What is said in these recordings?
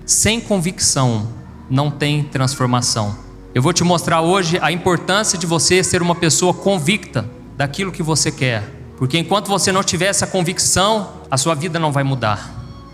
Sem convicção não tem transformação. Eu vou te mostrar hoje a importância de você ser uma pessoa convicta daquilo que você quer, porque enquanto você não tiver essa convicção, a sua vida não vai mudar.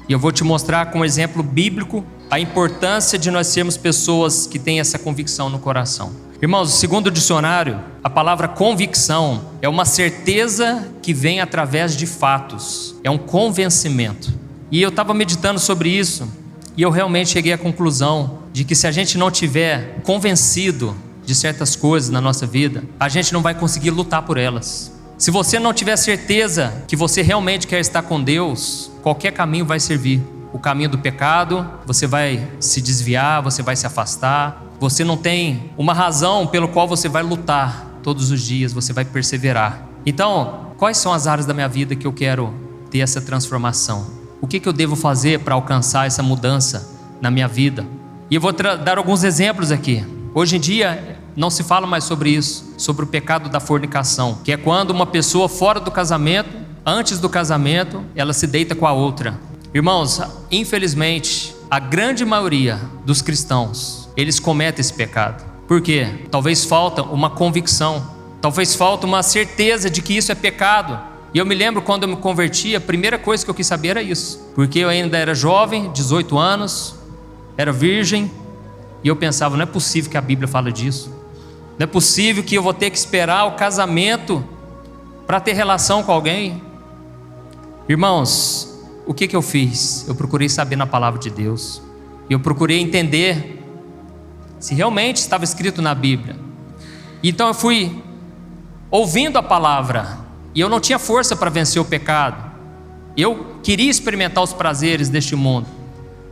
E eu vou te mostrar com um exemplo bíblico a importância de nós sermos pessoas que têm essa convicção no coração. Irmãos, segundo o dicionário, a palavra convicção é uma certeza que vem através de fatos, é um convencimento. E eu estava meditando sobre isso e eu realmente cheguei à conclusão de que se a gente não tiver convencido de certas coisas na nossa vida, a gente não vai conseguir lutar por elas. Se você não tiver certeza que você realmente quer estar com Deus, qualquer caminho vai servir. O caminho do pecado, você vai se desviar, você vai se afastar. Você não tem uma razão pelo qual você vai lutar todos os dias, você vai perseverar. Então, quais são as áreas da minha vida que eu quero ter essa transformação? O que eu devo fazer para alcançar essa mudança na minha vida? E eu vou dar alguns exemplos aqui. Hoje em dia, não se fala mais sobre isso, sobre o pecado da fornicação, que é quando uma pessoa fora do casamento, antes do casamento, ela se deita com a outra. Irmãos, infelizmente, a grande maioria dos cristãos, eles cometem esse pecado. Por quê? Talvez falta uma convicção, talvez falta uma certeza de que isso é pecado. E eu me lembro quando eu me converti, a primeira coisa que eu quis saber era isso, porque eu ainda era jovem, 18 anos, era virgem, e eu pensava, não é possível que a Bíblia fale disso, não é possível que eu vou ter que esperar o casamento para ter relação com alguém. Irmãos, o que eu fiz? Eu procurei saber na palavra de Deus, e eu procurei entender se realmente estava escrito na Bíblia. Então eu fui ouvindo a palavra, e eu não tinha força para vencer o pecado. Eu queria experimentar os prazeres deste mundo,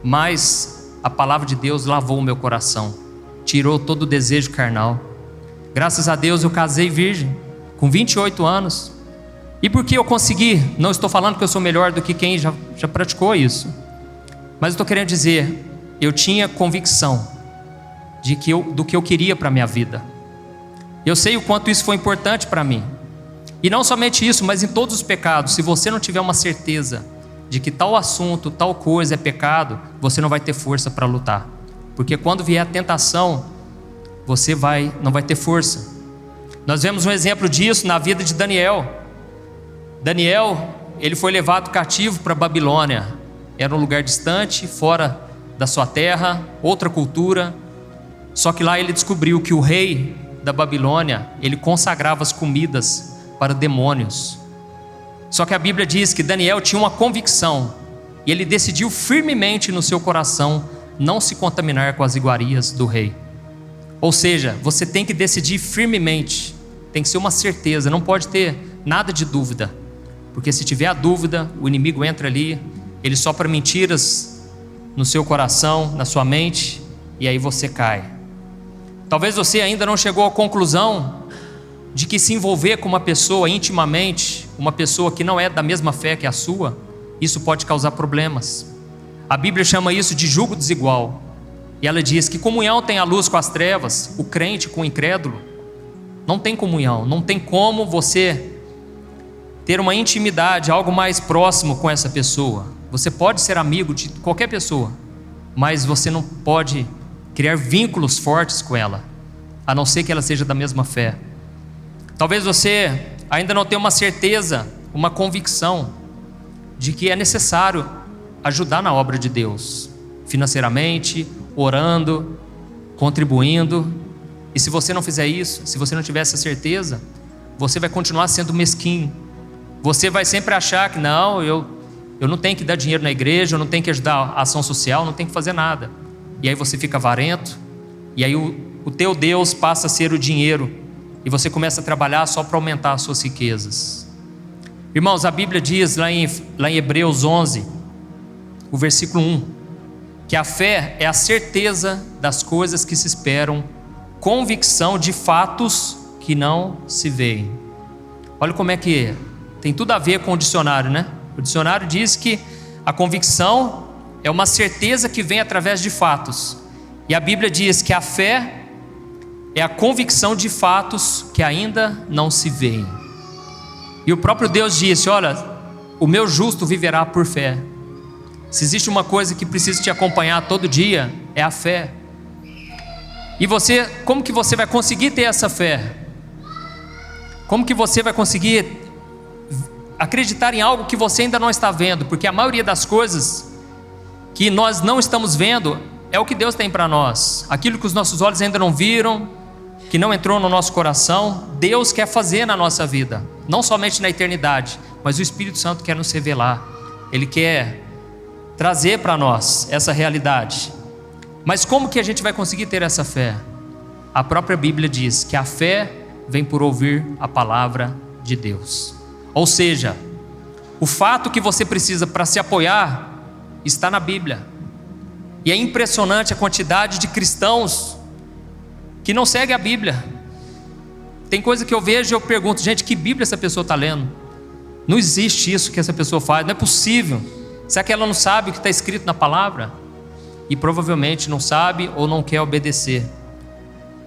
mas a palavra de Deus lavou o meu coração, tirou todo o desejo carnal. Graças a Deus eu casei virgem, com 28 anos. E por que eu consegui? Não estou falando que eu sou melhor do que quem já praticou isso, mas estou querendo dizer, eu tinha convicção do que eu queria para a minha vida. Eu sei o quanto isso foi importante para mim. E não somente isso, mas em todos os pecados, se você não tiver uma certeza de que tal assunto, tal coisa é pecado, você não vai ter força para lutar. Porque quando vier a tentação, você não vai ter força. Nós vemos um exemplo disso na vida de Daniel. Daniel, ele foi levado cativo para a Babilônia. Era um lugar distante, fora da sua terra, outra cultura. Só que lá ele descobriu que o rei da Babilônia, ele consagrava as comidas para demônios. Só que a Bíblia diz que Daniel tinha uma convicção, e ele decidiu firmemente no seu coração não se contaminar com as iguarias do rei. Ou seja, você tem que decidir firmemente, tem que ser uma certeza, não pode ter nada de dúvida, porque se tiver a dúvida, o inimigo entra ali, ele sopra mentiras no seu coração, na sua mente, e aí você cai. Talvez você ainda não chegou à conclusão de que se envolver com uma pessoa intimamente, uma pessoa que não é da mesma fé que a sua, isso pode causar problemas. A Bíblia chama isso de jugo desigual, e ela diz que comunhão tem a luz com as trevas, o crente com o incrédulo. Não tem comunhão, não tem como você ter uma intimidade, algo mais próximo com essa pessoa. Você pode ser amigo de qualquer pessoa, mas você não pode criar vínculos fortes com ela, a não ser que ela seja da mesma fé. Talvez você ainda não tenha uma certeza, uma convicção de que é necessário ajudar na obra de Deus, financeiramente, orando, contribuindo. E se você não fizer isso, se você não tiver essa certeza, você vai continuar sendo mesquinho. Você vai sempre achar que não, eu não tenho que dar dinheiro na igreja, eu não tenho que ajudar a ação social, não tenho que fazer nada. E aí você fica avarento, e aí o teu Deus passa a ser o dinheiro, e você começa a trabalhar só para aumentar as suas riquezas. Irmãos, a Bíblia diz lá em Hebreus 11, o versículo 1, que a fé é a certeza das coisas que se esperam, convicção de fatos que não se veem. Olha como é que tem tudo a ver com o dicionário, né? O dicionário diz que a convicção é uma certeza que vem através de fatos, e a Bíblia diz que a fé é a convicção de fatos que ainda não se veem. E o próprio Deus disse, olha, o meu justo viverá por fé. Se existe uma coisa que precisa te acompanhar todo dia, é a fé. E você, como que você vai conseguir ter essa fé? Como que você vai conseguir acreditar em algo que você ainda não está vendo? Porque a maioria das coisas que nós não estamos vendo é o que Deus tem para nós. Aquilo que os nossos olhos ainda não viram, que não entrou no nosso coração, Deus quer fazer na nossa vida. Não somente na eternidade, mas o Espírito Santo quer nos revelar. Ele quer trazer para nós essa realidade. Mas como que a gente vai conseguir ter essa fé? A própria Bíblia diz que a fé vem por ouvir a palavra de Deus. Ou seja, o fato que você precisa para se apoiar está na Bíblia. E é impressionante a quantidade de cristãos que não seguem a Bíblia. Tem coisa que eu vejo e eu pergunto, gente, que Bíblia essa pessoa está lendo? Não existe isso que essa pessoa faz, não é possível. Será que ela não sabe o que está escrito na palavra? E provavelmente não sabe ou não quer obedecer.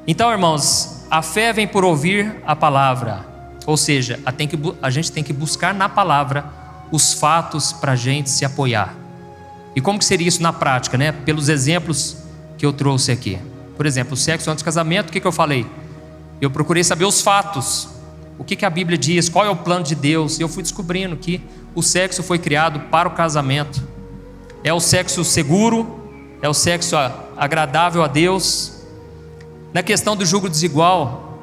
Então, irmãos, a fé vem por ouvir a palavra. Ou seja, a gente tem que buscar na palavra os fatos para a gente se apoiar. E como que seria isso na prática, né? Pelos exemplos que eu trouxe aqui. Por exemplo, o sexo antes do casamento, o que eu falei? Eu procurei saber os fatos. O que a Bíblia diz, qual é o plano de Deus. E eu fui descobrindo que o sexo foi criado para o casamento. É o sexo seguro, é o sexo agradável a Deus. Na questão do jugo desigual,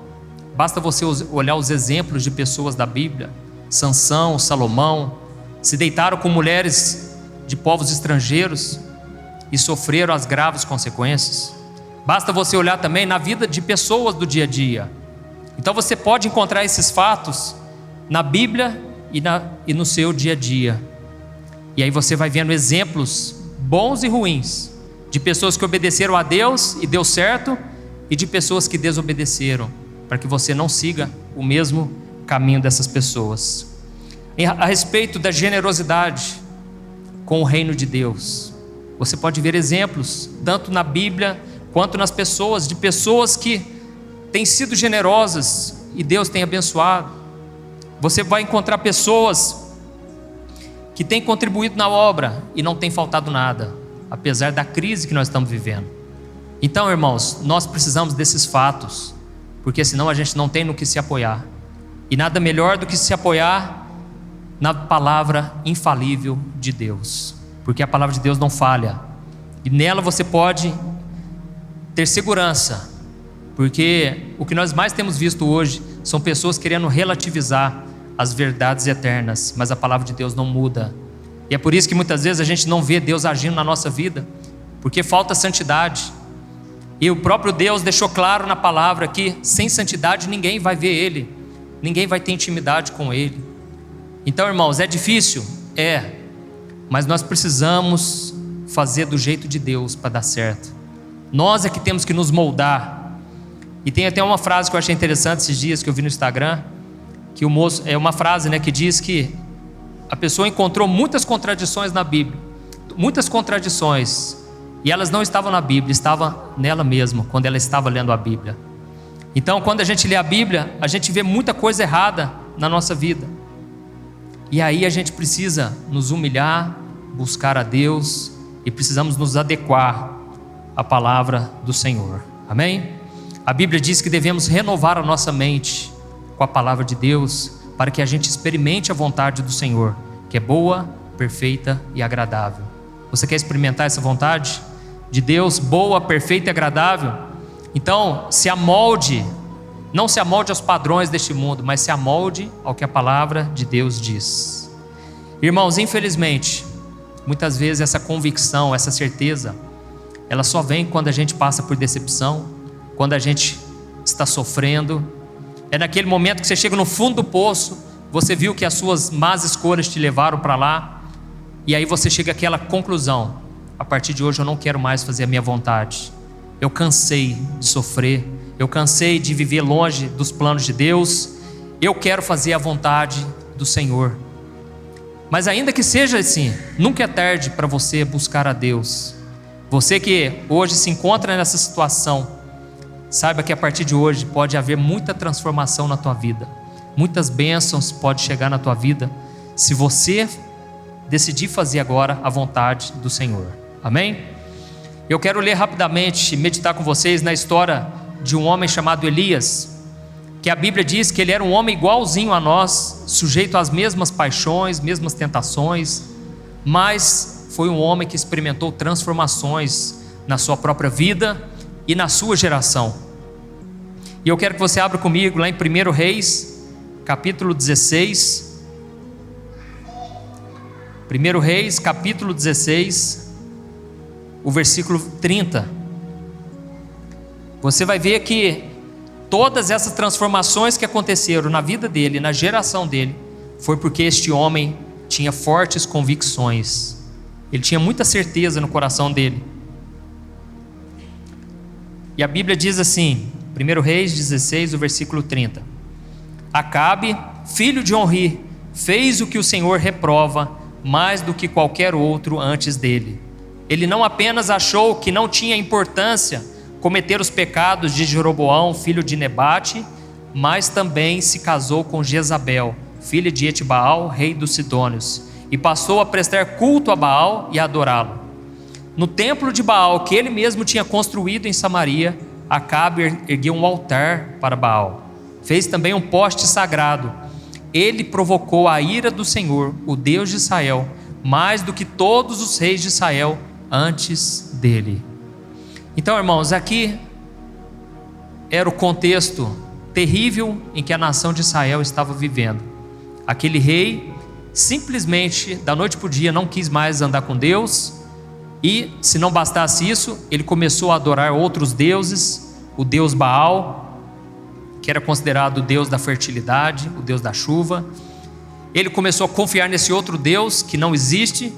basta você olhar os exemplos de pessoas da Bíblia. Sansão, Salomão, se deitaram com mulheres de povos estrangeiros e sofreram as graves consequências. Basta você olhar também na vida de pessoas do dia a dia. Então você pode encontrar esses fatos na Bíblia e no seu dia a dia. E aí você vai vendo exemplos bons e ruins, de pessoas que obedeceram a Deus e deu certo, e de pessoas que desobedeceram, para que você não siga o mesmo caminho dessas pessoas. A respeito da generosidade com o reino de Deus, você pode ver exemplos, tanto na Bíblia, quanto nas pessoas, de pessoas que têm sido generosas e Deus tem abençoado. Você vai encontrar pessoas que têm contribuído na obra e não tem faltado nada, apesar da crise que nós estamos vivendo. Então, irmãos, nós precisamos desses fatos, porque senão a gente não tem no que se apoiar. E nada melhor do que se apoiar na palavra infalível de Deus, porque a palavra de Deus não falha, e nela você pode ter segurança, porque o que nós mais temos visto hoje são pessoas querendo relativizar as verdades eternas, mas a palavra de Deus não muda. E é por isso que muitas vezes a gente não vê Deus agindo na nossa vida, porque falta santidade. E o próprio Deus deixou claro na palavra que sem santidade ninguém vai ver Ele, ninguém vai ter intimidade com Ele. Então, irmãos, é difícil? É, mas nós precisamos fazer do jeito de Deus para dar certo. Nós é que temos que nos moldar. E tem até uma frase que eu achei interessante esses dias que eu vi no Instagram, que o moço, é uma frase, né, que diz que a pessoa encontrou muitas contradições na Bíblia, muitas contradições, e elas não estavam na Bíblia, estavam nela mesma, quando ela estava lendo a Bíblia. Então, quando a gente lê a Bíblia, a gente vê muita coisa errada na nossa vida, e aí a gente precisa nos humilhar, buscar a Deus, e precisamos nos adequar à palavra do Senhor, amém? A Bíblia diz que devemos renovar a nossa mente com a palavra de Deus, para que a gente experimente a vontade do Senhor, que é boa, perfeita e agradável. Você quer experimentar essa vontade de Deus, boa, perfeita e agradável? Então, se amolde, não se amolde aos padrões deste mundo, mas se amolde ao que a palavra de Deus diz. Irmãos, infelizmente, muitas vezes essa convicção, essa certeza, ela só vem quando a gente passa por decepção, quando a gente está sofrendo. É naquele momento que você chega no fundo do poço, você viu que as suas más escolhas te levaram para lá, e aí você chega àquela conclusão: a partir de hoje eu não quero mais fazer a minha vontade. Eu cansei de sofrer, eu cansei de viver longe dos planos de Deus, eu quero fazer a vontade do Senhor. Mas ainda que seja assim, nunca é tarde para você buscar a Deus. Você que hoje se encontra nessa situação, saiba que a partir de hoje pode haver muita transformação na tua vida. Muitas bênçãos podem chegar na tua vida, se você decidir fazer agora a vontade do Senhor. Amém? Eu quero ler rapidamente, meditar com vocês na história de um homem chamado Elias, que a Bíblia diz que ele era um homem igualzinho a nós, sujeito às mesmas paixões, mesmas tentações, mas foi um homem que experimentou transformações na sua própria vida e na sua geração. E eu quero que você abra comigo lá em 1 Reis, capítulo 16. 1 Reis, capítulo 16, o versículo 30. Você vai ver que todas essas transformações que aconteceram na vida dele, na geração dele, foi porque este homem tinha fortes convicções. Ele tinha muita certeza no coração dele. E a Bíblia diz assim, 1 Reis 16, o versículo 30. Acabe, filho de Onri, fez o que o Senhor reprova, mais do que qualquer outro antes dele. Ele não apenas achou que não tinha importância cometer os pecados de Jeroboão, filho de Nebate, mas também se casou com Jezabel, filha de Etbaal, rei dos Sidônios, e passou a prestar culto a Baal e a adorá-lo. No templo de Baal, que ele mesmo tinha construído em Samaria, Acabe ergueu um altar para Baal. Fez também um poste sagrado. Ele provocou a ira do Senhor, o Deus de Israel, mais do que todos os reis de Israel antes dele. Então, irmãos, aqui era o contexto terrível em que a nação de Israel estava vivendo. Aquele rei simplesmente, da noite para o dia, não quis mais andar com Deus, e se não bastasse isso, ele começou a adorar outros deuses, o deus Baal, que era considerado o deus da fertilidade, o deus da chuva. Ele começou a confiar nesse outro deus que não existe,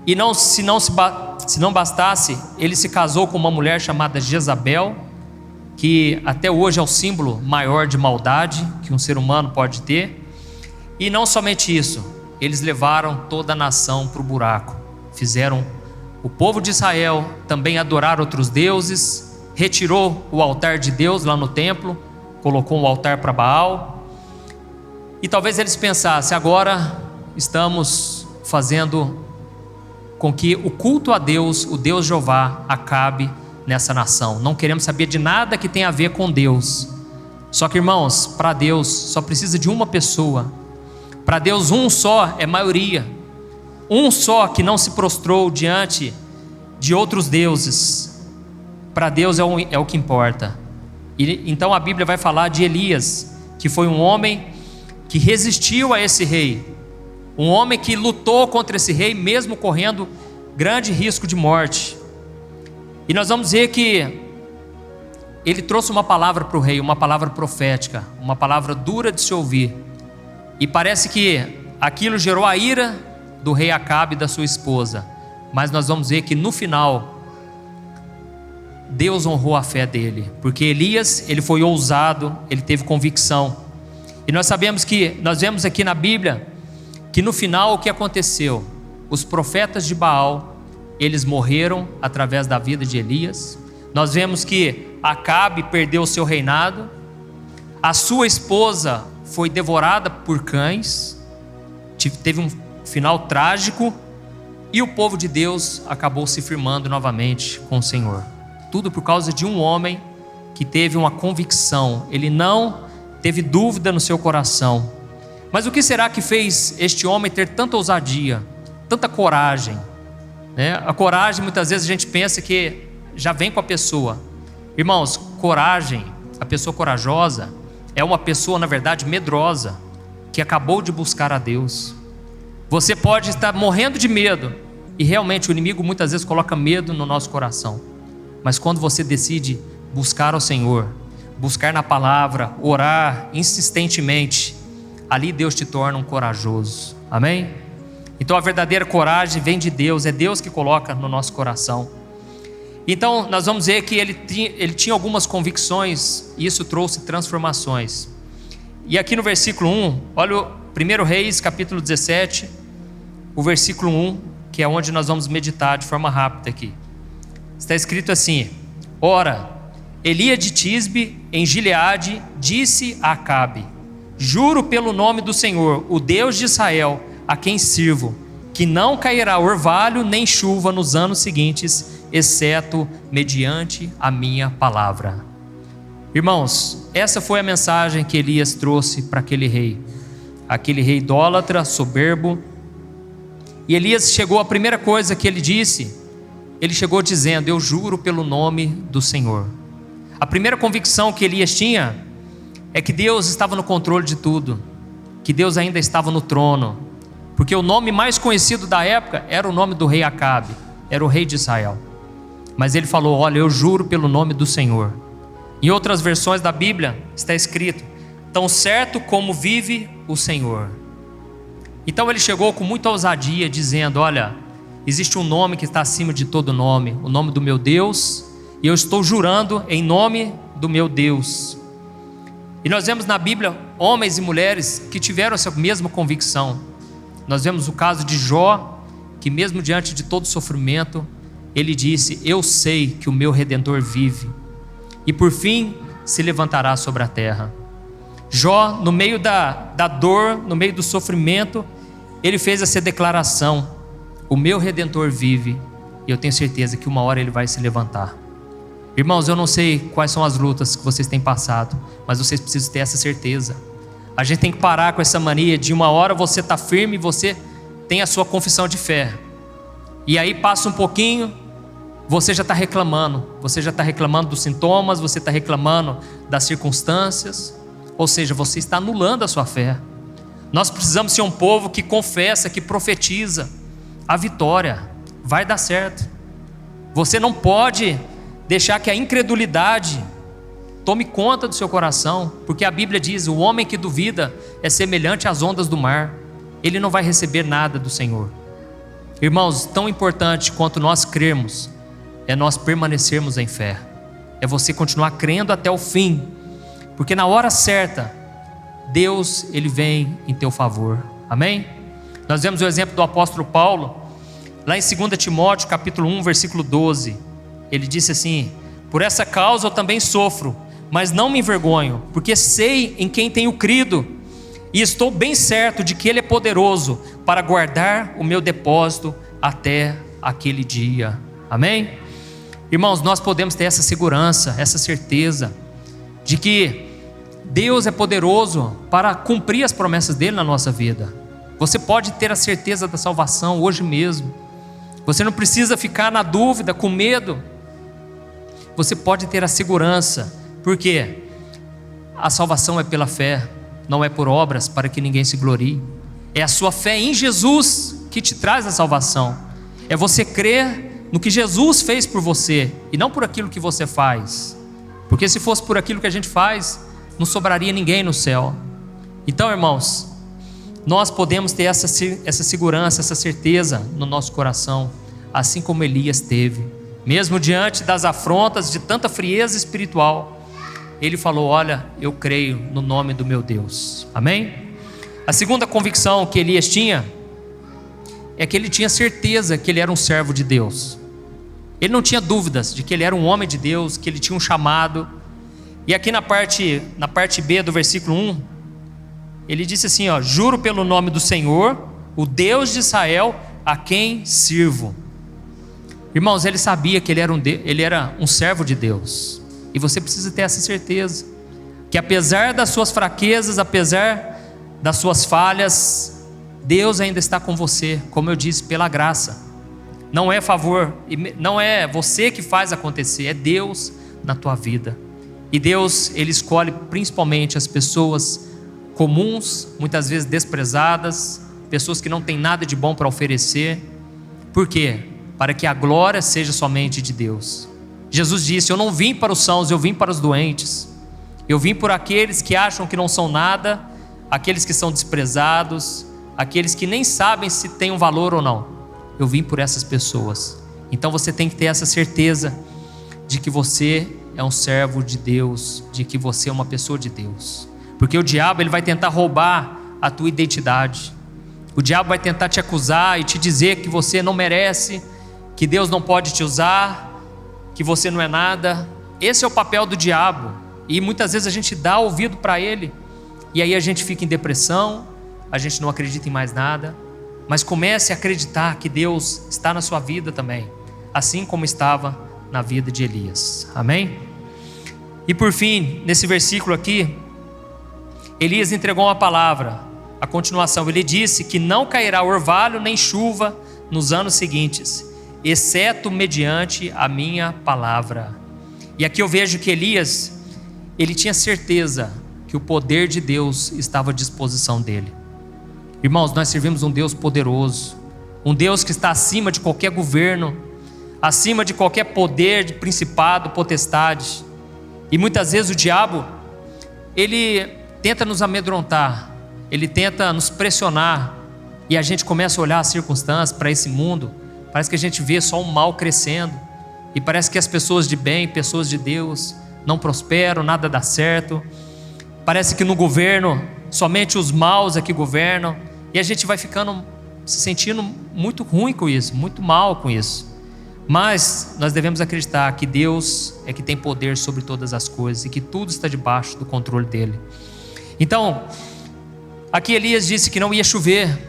e se não bastasse, ele se casou com uma mulher chamada Jezabel, que até hoje é o símbolo maior de maldade que um ser humano pode ter. E não somente isso, eles levaram toda a nação para o buraco, fizeram o povo de Israel também adorar outros deuses, retirou o altar de Deus lá no templo, colocou um altar para Baal, e talvez eles pensassem, agora estamos fazendo com que o culto a Deus, o Deus Jeová, acabe nessa nação, não queremos saber de nada que tenha a ver com Deus. Só que, irmãos, para Deus só precisa de uma pessoa. Para Deus um só é maioria, um só que não se prostrou diante de outros deuses. Para Deus é o que importa. E então a Bíblia vai falar de Elias, que foi um homem que resistiu a esse rei, um homem que lutou contra esse rei, mesmo correndo grande risco de morte. E nós vamos ver que ele trouxe uma palavra para o rei, uma palavra profética, uma palavra dura de se ouvir. E parece que aquilo gerou a ira do rei Acabe e da sua esposa. Mas nós vamos ver que no final, Deus honrou a fé dele, porque Elias, ele foi ousado, ele teve convicção. E nós vemos aqui na Bíblia, que no final o que aconteceu? Os profetas de Baal, eles morreram através da vida de Elias. Nós vemos que Acabe perdeu o seu reinado, a sua esposa foi devorada por cães, teve um final trágico, e o povo de Deus acabou se firmando novamente com o Senhor. Tudo por causa de um homem que teve uma convicção, ele não teve dúvida no seu coração. Mas o que será que fez este homem ter tanta ousadia, tanta coragem? A coragem, muitas vezes a gente pensa que já vem com a pessoa. Irmãos, coragem, a pessoa corajosa é uma pessoa, na verdade, medrosa, que acabou de buscar a Deus. Você pode estar morrendo de medo, e realmente o inimigo muitas vezes coloca medo no nosso coração. Mas quando você decide buscar ao Senhor, buscar na palavra, orar insistentemente, ali Deus te torna um corajoso. Amém? Então a verdadeira coragem vem de Deus, é Deus que coloca no nosso coração. Então nós vamos ver que ele tinha algumas convicções, e isso trouxe transformações. E aqui no versículo 1, olha o 1 Reis capítulo 17, o versículo 1, que é onde nós vamos meditar de forma rápida aqui. Está escrito assim: Ora, Elias de Tisbe em Gileade disse a Acabe: Juro pelo nome do Senhor, o Deus de Israel, a quem sirvo, que não cairá orvalho nem chuva nos anos seguintes, exceto mediante a minha palavra. Irmãos, essa foi a mensagem que Elias trouxe para aquele rei idólatra, soberbo. E Elias chegou, a primeira coisa que ele disse, ele chegou dizendo: eu juro pelo nome do Senhor. A primeira convicção que Elias tinha é que Deus estava no controle de tudo, que Deus ainda estava no trono, porque o nome mais conhecido da época era o nome do rei Acabe, era o rei de Israel. Mas ele falou: olha, eu juro pelo nome do Senhor. Em outras versões da Bíblia está escrito: tão certo como vive o Senhor. Então ele chegou com muita ousadia, dizendo: olha, existe um nome que está acima de todo nome, o nome do meu Deus, e eu estou jurando em nome do meu Deus. E nós vemos na Bíblia homens e mulheres que tiveram essa mesma convicção. Nós vemos o caso de Jó, que mesmo diante de todo sofrimento, ele disse: eu sei que o meu Redentor vive, e por fim se levantará sobre a terra. Jó, no meio da dor, no meio do sofrimento, ele fez essa declaração: o meu Redentor vive, e eu tenho certeza que uma hora ele vai se levantar. Irmãos, eu não sei quais são as lutas que vocês têm passado, mas vocês precisam ter essa certeza. A gente tem que parar com essa mania de uma hora você está firme e você tem a sua confissão de fé, e aí passa um pouquinho, você já está reclamando dos sintomas, você está reclamando das circunstâncias, ou seja, você está anulando a sua fé. Nós precisamos ser um povo que confessa, que profetiza a vitória, vai dar certo. Você não pode deixar que a incredulidade tome conta do seu coração, porque a Bíblia diz: o homem que duvida é semelhante às ondas do mar, ele não vai receber nada do Senhor. Irmãos, tão importante quanto nós crermos é nós permanecermos em fé, é você continuar crendo até o fim, porque na hora certa Deus, ele vem em teu favor. Amém? Nós vemos o exemplo do apóstolo Paulo lá em 2 Timóteo capítulo 1 versículo 12. Ele disse assim: por essa causa eu também sofro, mas não me envergonho, porque sei em quem tenho crido, e estou bem certo de que ele é poderoso para guardar o meu depósito até aquele dia. Amém? Irmãos, nós podemos ter essa segurança, essa certeza de que Deus é poderoso para cumprir as promessas dele na nossa vida. Você pode ter a certeza da salvação hoje mesmo. Você não precisa ficar na dúvida, com medo. Você pode ter a segurança, porque a salvação é pela fé, não é por obras, para que ninguém se glorie. É a sua fé em Jesus que te traz a salvação. É você crer no que Jesus fez por você, e não por aquilo que você faz, porque se fosse por aquilo que a gente faz, não sobraria ninguém no céu. Então, irmãos, nós podemos ter essa segurança, essa certeza no nosso coração, assim como Elias teve, mesmo diante das afrontas, de tanta frieza espiritual, ele falou: olha, eu creio no nome do meu Deus. Amém? A segunda convicção que Elias tinha é que ele tinha certeza que ele era um servo de Deus. Ele não tinha dúvidas de que ele era um homem de Deus, que ele tinha um chamado. E aqui na parte B do versículo 1, ele disse assim: ó, juro pelo nome do Senhor, o Deus de Israel, a quem sirvo. Irmãos, ele sabia que ele era um servo de Deus. E você precisa ter essa certeza, que apesar das suas fraquezas, apesar das suas falhas, Deus ainda está com você, como eu disse, pela graça. Não é favor, não é você que faz acontecer, é Deus na tua vida. E Deus, ele escolhe principalmente as pessoas comuns, muitas vezes desprezadas, pessoas que não têm nada de bom para oferecer. Por quê? Para que a glória seja somente de Deus. Jesus disse: eu não vim para os sãos, eu vim para os doentes. Eu vim por aqueles que acham que não são nada, aqueles que são desprezados, aqueles que nem sabem se tem um valor ou não. Eu vim por essas pessoas. Então você tem que ter essa certeza de que você é um servo de Deus, de que você é uma pessoa de Deus. Porque o diabo, ele vai tentar roubar a tua identidade. O diabo vai tentar te acusar e te dizer que você não merece, que Deus não pode te usar, que você não é nada. Esse é o papel do diabo. E muitas vezes a gente dá ouvido para ele, e aí a gente fica em depressão, a gente não acredita em mais nada. mas comece a acreditar que Deus está na sua vida também, assim como estava na vida de Elias. Amém? E por fim, nesse versículo aqui, Elias entregou uma palavra. A continuação, ele disse que não cairá orvalho nem chuva nos anos seguintes, exceto mediante a minha palavra. E aqui eu vejo que Elias, ele tinha certeza que o poder de Deus estava à disposição dele. Irmãos, nós servimos um Deus poderoso, um Deus que está acima de qualquer governo, acima de qualquer poder, de principado, potestade. E muitas vezes o diabo, ele tenta nos amedrontar, ele tenta nos pressionar, e a gente começa a olhar as circunstâncias para esse mundo, parece que a gente vê só o mal crescendo, e parece que as pessoas de bem, pessoas de Deus, não prosperam, nada dá certo, parece que no governo, somente os maus é que governam, e a gente vai ficando, se sentindo muito ruim com isso, muito mal com isso. Mas nós devemos acreditar que Deus é que tem poder sobre todas as coisas, e que tudo está debaixo do controle dele. Então, aqui Elias disse que não ia chover,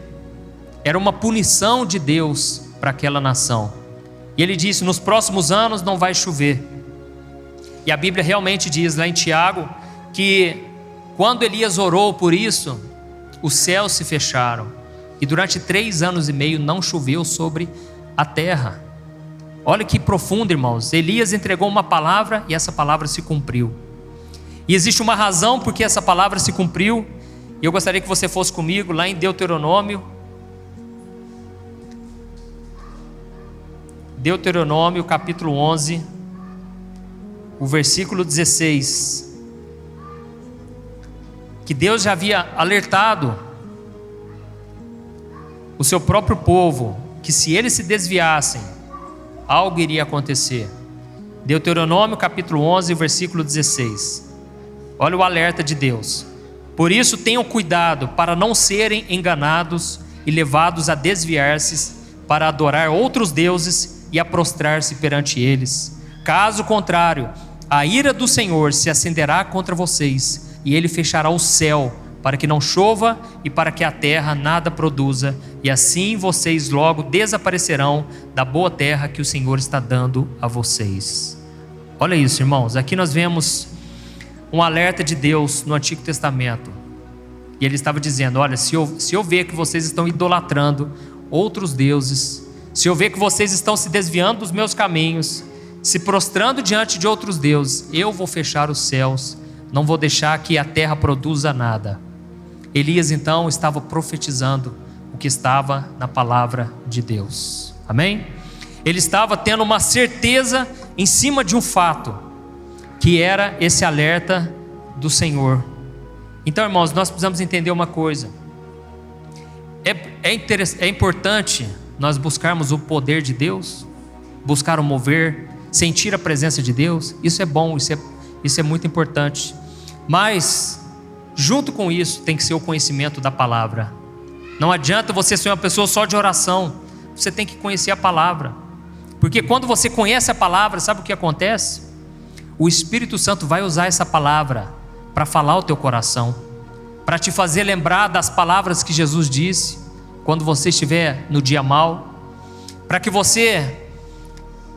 era uma punição de Deus para aquela nação. E ele disse: nos próximos anos não vai chover. E a Bíblia realmente diz lá em Tiago que quando Elias orou por isso, os céus se fecharam, e durante 3 anos e meio não choveu sobre a terra. Olha que profundo, irmãos. Elias entregou uma palavra e essa palavra se cumpriu. E existe uma razão porque essa palavra se cumpriu, e eu gostaria que você fosse comigo lá em Deuteronômio. Deuteronômio capítulo 11, o versículo 16. Que Deus já havia alertado o seu próprio povo, que se eles se desviassem, algo iria acontecer. Deuteronômio capítulo 11, versículo 16. Olha o alerta de Deus. Por isso tenham cuidado para não serem enganados e levados a desviar-se para adorar outros deuses e a prostrar-se perante eles. Caso contrário, a ira do Senhor se acenderá contra vocês, e ele fechará o céu para que não chova e para que a terra nada produza, e assim vocês logo desaparecerão da boa terra que o Senhor está dando a vocês. Olha isso, irmãos. Aqui nós vemos um alerta de Deus no Antigo Testamento, e ele estava dizendo: olha, se eu ver que vocês estão idolatrando outros deuses, se eu ver que vocês estão se desviando dos meus caminhos, se prostrando diante de outros deuses, eu vou fechar os céus, não vou deixar que a terra produza nada. Elias então estava profetizando o que estava na palavra de Deus. Amém? Ele estava tendo uma certeza em cima de um fato, que era esse alerta do Senhor. Então, irmãos, nós precisamos entender uma coisa. É importante nós buscarmos o poder de Deus, buscar o mover, sentir a presença de Deus. Isso é bom, isso é muito importante. Mas, junto com isso, tem que ser o conhecimento da palavra. Não adianta você ser uma pessoa só de oração, você tem que conhecer a palavra. Porque quando você conhece a palavra, sabe o que acontece? O Espírito Santo vai usar essa palavra para falar ao teu coração, para te fazer lembrar das palavras que Jesus disse quando você estiver no dia mau, para que você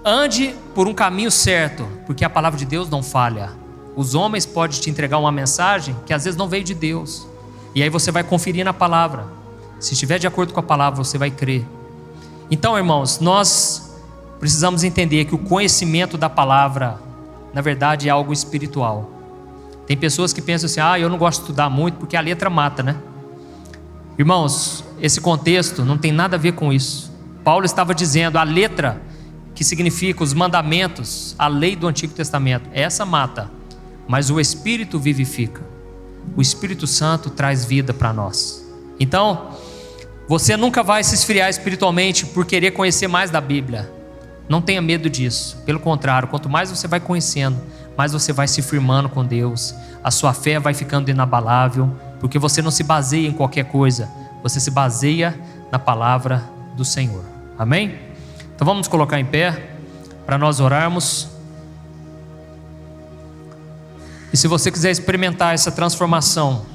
ande por um caminho certo, porque a palavra de Deus não falha. Os homens podem te entregar uma mensagem que às vezes não veio de Deus, e aí você vai conferir na palavra. Se estiver de acordo com a palavra, você vai crer. Então, irmãos, nós precisamos entender que o conhecimento da palavra, na verdade, é algo espiritual. Tem pessoas que pensam assim: eu não gosto de estudar muito porque a letra mata, né? Irmãos, esse contexto não tem nada a ver com isso. Paulo estava dizendo: a letra, que significa os mandamentos, a lei do Antigo Testamento, essa mata, mas o Espírito vivifica. O Espírito Santo traz vida para nós. Então, você nunca vai se esfriar espiritualmente por querer conhecer mais da Bíblia. Não tenha medo disso. Pelo contrário, quanto mais você vai conhecendo, mais você vai se firmando com Deus. A sua fé vai ficando inabalável, porque você não se baseia em qualquer coisa, você se baseia na palavra do Senhor. Amém? Então vamos nos colocar em pé para nós orarmos. E se você quiser experimentar essa transformação,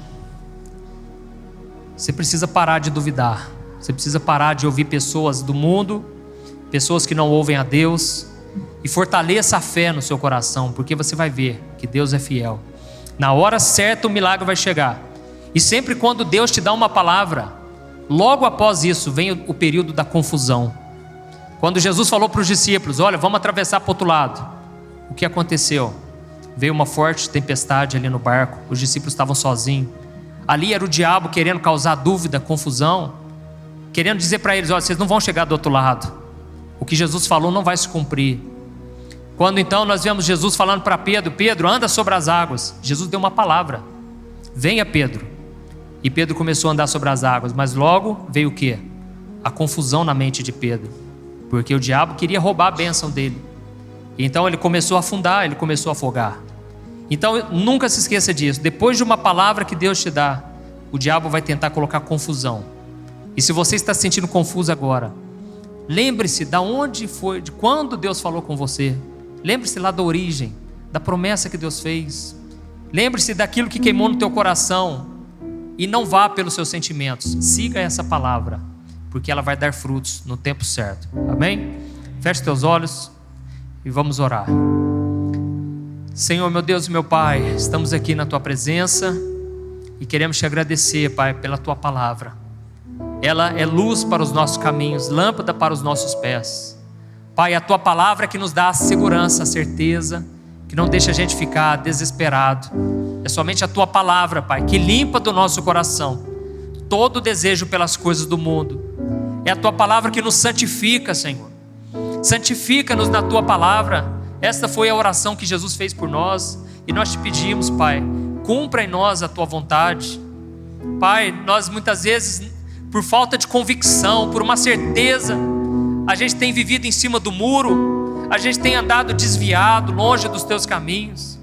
você precisa parar de duvidar. Você precisa parar de ouvir pessoas do mundo, pessoas que não ouvem a Deus, e fortaleça a fé no seu coração, porque você vai ver que Deus é fiel. Na hora certa o milagre vai chegar. E sempre quando Deus te dá uma palavra, logo após isso vem o período da confusão. Quando Jesus falou para os discípulos: olha, vamos atravessar para o outro lado. O que aconteceu? Veio uma forte tempestade ali no barco. Os discípulos estavam sozinhos. Ali era o diabo querendo causar dúvida, confusão, querendo dizer para eles: olha, vocês não vão chegar do outro lado. O que Jesus falou não vai se cumprir. Quando então nós vemos Jesus falando para Pedro: Pedro, anda sobre as águas. Jesus deu uma palavra: venha, Pedro. E Pedro começou a andar sobre as águas. Mas logo veio o quê? A confusão na mente de Pedro, porque o diabo queria roubar a bênção dele. Então ele começou a afundar, ele começou a afogar. Então nunca se esqueça disso. Depois de uma palavra que Deus te dá, o diabo vai tentar colocar confusão. E se você está se sentindo confuso agora, lembre-se de onde foi, de quando Deus falou com você. Lembre-se lá da origem, da promessa que Deus fez. Lembre-se daquilo que queimou no teu coração. E não vá pelos seus sentimentos. Siga essa palavra, porque ela vai dar frutos no tempo certo. Amém? Feche teus olhos e vamos orar. Senhor, meu Deus e meu Pai, estamos aqui na Tua presença e queremos Te agradecer, Pai, pela Tua palavra. Ela é luz para os nossos caminhos, lâmpada para os nossos pés. Pai, a Tua palavra é que nos dá a segurança, a certeza, que não deixa a gente ficar desesperado. É somente a Tua palavra, Pai, que limpa do nosso coração todo o desejo pelas coisas do mundo. É a Tua palavra que nos santifica, Senhor. Santifica-nos na Tua palavra. Esta foi a oração que Jesus fez por nós. E nós Te pedimos, Pai, cumpra em nós a Tua vontade. Pai, nós muitas vezes, por falta de convicção, por uma certeza, a gente tem vivido em cima do muro. A gente tem andado desviado, longe dos Teus caminhos.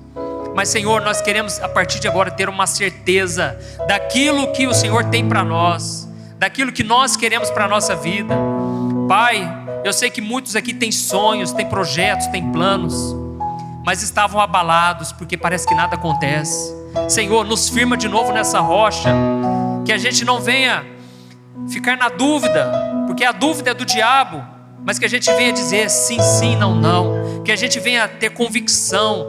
Mas, Senhor, nós queremos a partir de agora ter uma certeza daquilo que o Senhor tem para nós, daquilo que nós queremos para a nossa vida. Pai, eu sei que muitos aqui têm sonhos, têm projetos, têm planos, mas estavam abalados porque parece que nada acontece. Senhor, nos firma de novo nessa rocha, que a gente não venha ficar na dúvida, porque a dúvida é do diabo, mas que a gente venha dizer sim, sim, não, não. Que a gente venha ter convicção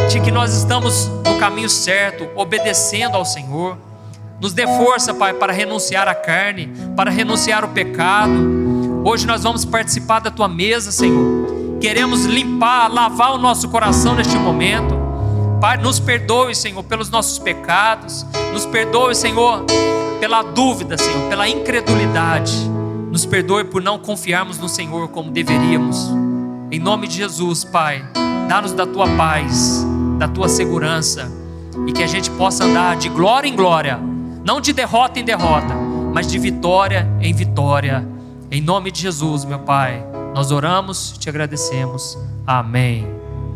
de que nós estamos no caminho certo, obedecendo ao Senhor. Nos dê força, Pai, para renunciar à carne, para renunciar ao pecado. Hoje nós vamos participar da Tua mesa, Senhor. Queremos limpar, lavar o nosso coração neste momento. Pai, nos perdoe, Senhor, pelos nossos pecados. Nos perdoe, Senhor, pela dúvida, Senhor, pela incredulidade. Nos perdoe por não confiarmos no Senhor como deveríamos. Em nome de Jesus, Pai, dá-nos da Tua paz, da Tua segurança, e que a gente possa andar de glória em glória, não de derrota em derrota, mas de vitória em vitória. Em nome de Jesus, meu Pai, nós oramos e Te agradecemos. Amém.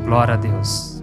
Glória a Deus.